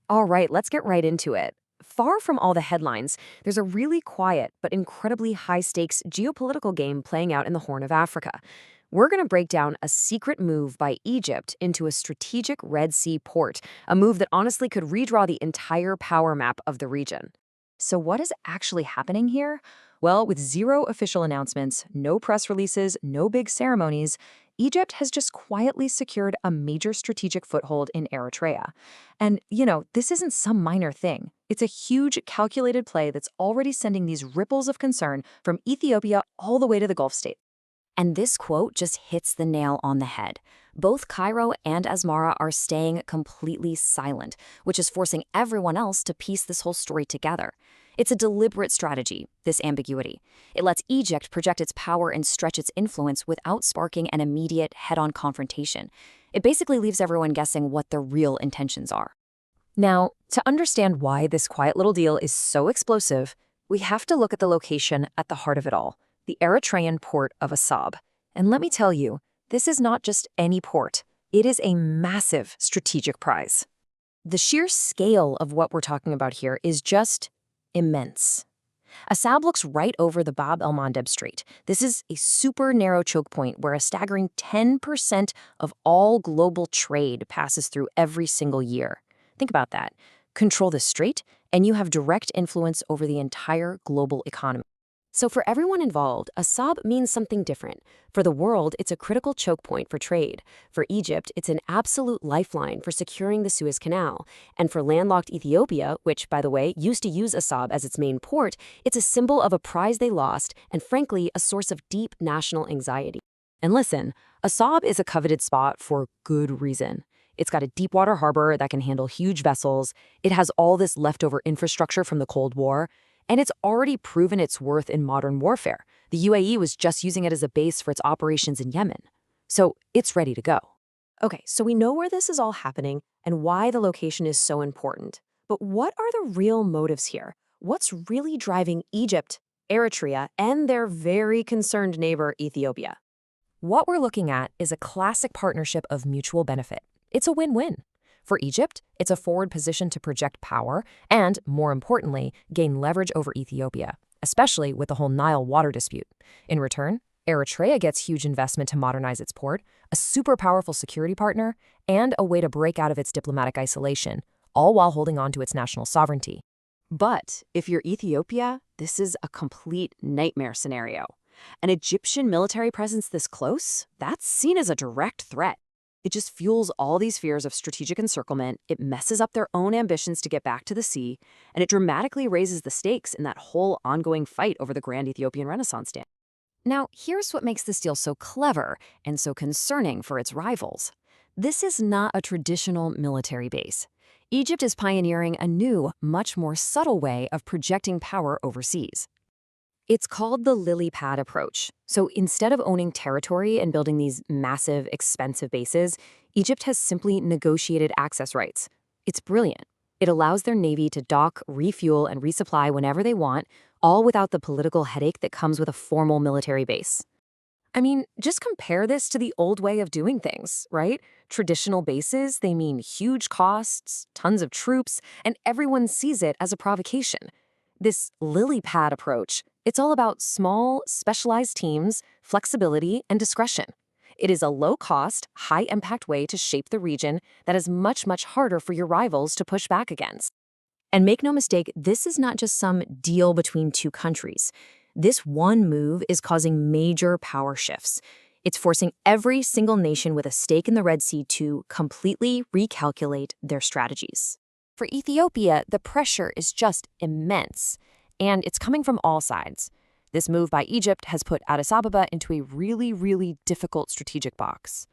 All right, let's get right into it. Far from all the headlines, there's a really quiet but incredibly high stakes geopolitical game playing out in the Horn of Africa. We're going to break down a secret move by Egypt into a strategic Red Sea port, a move that honestly could redraw the entire power map of the region. So, what is actually happening here? Well, with zero official announcements, no press releases, no big ceremonies, Egypt has just quietly secured a major strategic foothold in Eritrea. And, this isn't some minor thing. It's a huge, calculated play that's already sending these ripples of concern from Ethiopia all the way to the Gulf states. And this quote just hits the nail on the head. Both Cairo and Asmara are staying completely silent, which is forcing everyone else to piece this whole story together. It's a deliberate strategy, this ambiguity. It lets Egypt project its power and stretch its influence without sparking an immediate head-on confrontation. It basically leaves everyone guessing what the real intentions are. Now, to understand why this quiet little deal is so explosive, we have to look at the location at the heart of it all, the Eritrean port of Assab. And let me tell you, this is not just any port. It is a massive strategic prize. The sheer scale of what we're talking about here is just immense. Assab looks right over the Bab el-Mandeb Strait. This is a super narrow choke point where a staggering 10% of all global trade passes through every single year. Think about that. Control the strait, and you have direct influence over the entire global economy. So for everyone involved, Assab means something different. For the world, it's a critical choke point for trade. For Egypt, it's an absolute lifeline for securing the Suez Canal. And for landlocked Ethiopia, which, by the way, used to use Assab as its main port, it's a symbol of a prize they lost and, frankly, a source of deep national anxiety. And listen, Assab is a coveted spot for good reason. It's got a deep-water harbor that can handle huge vessels. It has all this leftover infrastructure from the Cold War. And it's already proven its worth in modern warfare. The UAE was just using it as a base for its operations in Yemen. So it's ready to go. Okay, so we know where this is all happening and why the location is so important. But what are the real motives here? What's really driving Egypt, Eritrea, and their very concerned neighbor, Ethiopia? What we're looking at is a classic partnership of mutual benefit. It's a win-win. For Egypt, it's a forward position to project power and, more importantly, gain leverage over Ethiopia, especially with the whole Nile water dispute. In return, Eritrea gets huge investment to modernize its port, a super powerful security partner, and a way to break out of its diplomatic isolation, all while holding on to its national sovereignty. But if you're Ethiopia, this is a complete nightmare scenario. An Egyptian military presence this close? That's seen as a direct threat. It just fuels all these fears of strategic encirclement, it messes up their own ambitions to get back to the sea, and it dramatically raises the stakes in that whole ongoing fight over the grand Ethiopian Renaissance dance. Now, here's what makes this deal so clever and so concerning for its rivals. This is not a traditional military base. Egypt is pioneering a new, much more subtle way of projecting power overseas. It's called the lily pad approach. So instead of owning territory and building these massive, expensive bases, Egypt has simply negotiated access rights. It's brilliant. It allows their navy to dock, refuel, and resupply whenever they want, all without the political headache that comes with a formal military base. I mean, just compare this to the old way of doing things, right? Traditional bases, they mean huge costs, tons of troops, and everyone sees it as a provocation. This lily pad approach, it's all about small, specialized teams, flexibility, and discretion. It is a low-cost, high-impact way to shape the region that is much, much harder for your rivals to push back against. And make no mistake, this is not just some deal between two countries. This one move is causing major power shifts. It's forcing every single nation with a stake in the Red Sea to completely recalculate their strategies. For Ethiopia, the pressure is just immense, and it's coming from all sides. This move by Egypt has put Addis Ababa into a really, really difficult strategic box.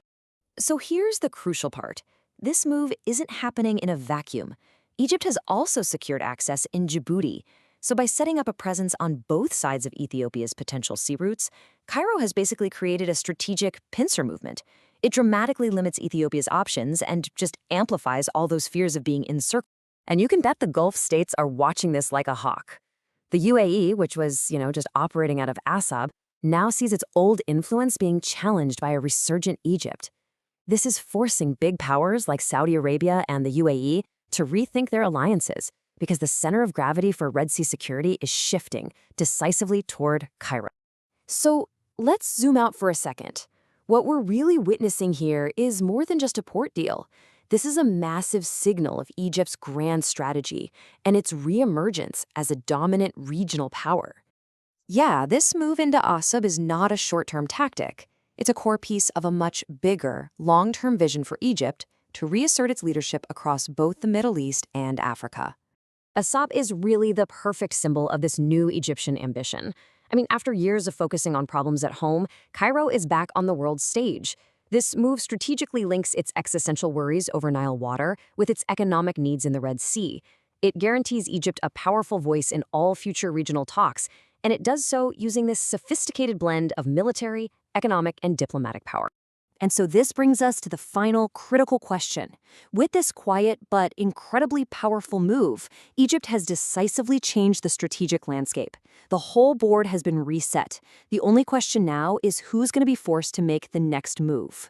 So here's the crucial part. This move isn't happening in a vacuum. Egypt has also secured access in Djibouti. So by setting up a presence on both sides of Ethiopia's potential sea routes, Cairo has basically created a strategic pincer movement. It dramatically limits Ethiopia's options and just amplifies all those fears of being encircled. And you can bet the Gulf states are watching this like a hawk. The UAE, which was, just operating out of Assab, now sees its old influence being challenged by a resurgent Egypt. This is forcing big powers like Saudi Arabia and the UAE to rethink their alliances, because the center of gravity for Red Sea security is shifting decisively toward Cairo. So let's zoom out for a second. What we're really witnessing here is more than just a port deal. This is a massive signal of Egypt's grand strategy and its reemergence as a dominant regional power. Yeah, this move into Assab is not a short-term tactic. It's a core piece of a much bigger, long-term vision for Egypt to reassert its leadership across both the Middle East and Africa. Assab is really the perfect symbol of this new Egyptian ambition. I mean, after years of focusing on problems at home, Cairo is back on the world stage. This move strategically links its existential worries over Nile water with its economic needs in the Red Sea. It guarantees Egypt a powerful voice in all future regional talks, and it does so using this sophisticated blend of military, economic, and diplomatic power. And so this brings us to the final critical question. With this quiet but incredibly powerful move, Egypt has decisively changed the strategic landscape. The whole board has been reset. The only question now is who's going to be forced to make the next move.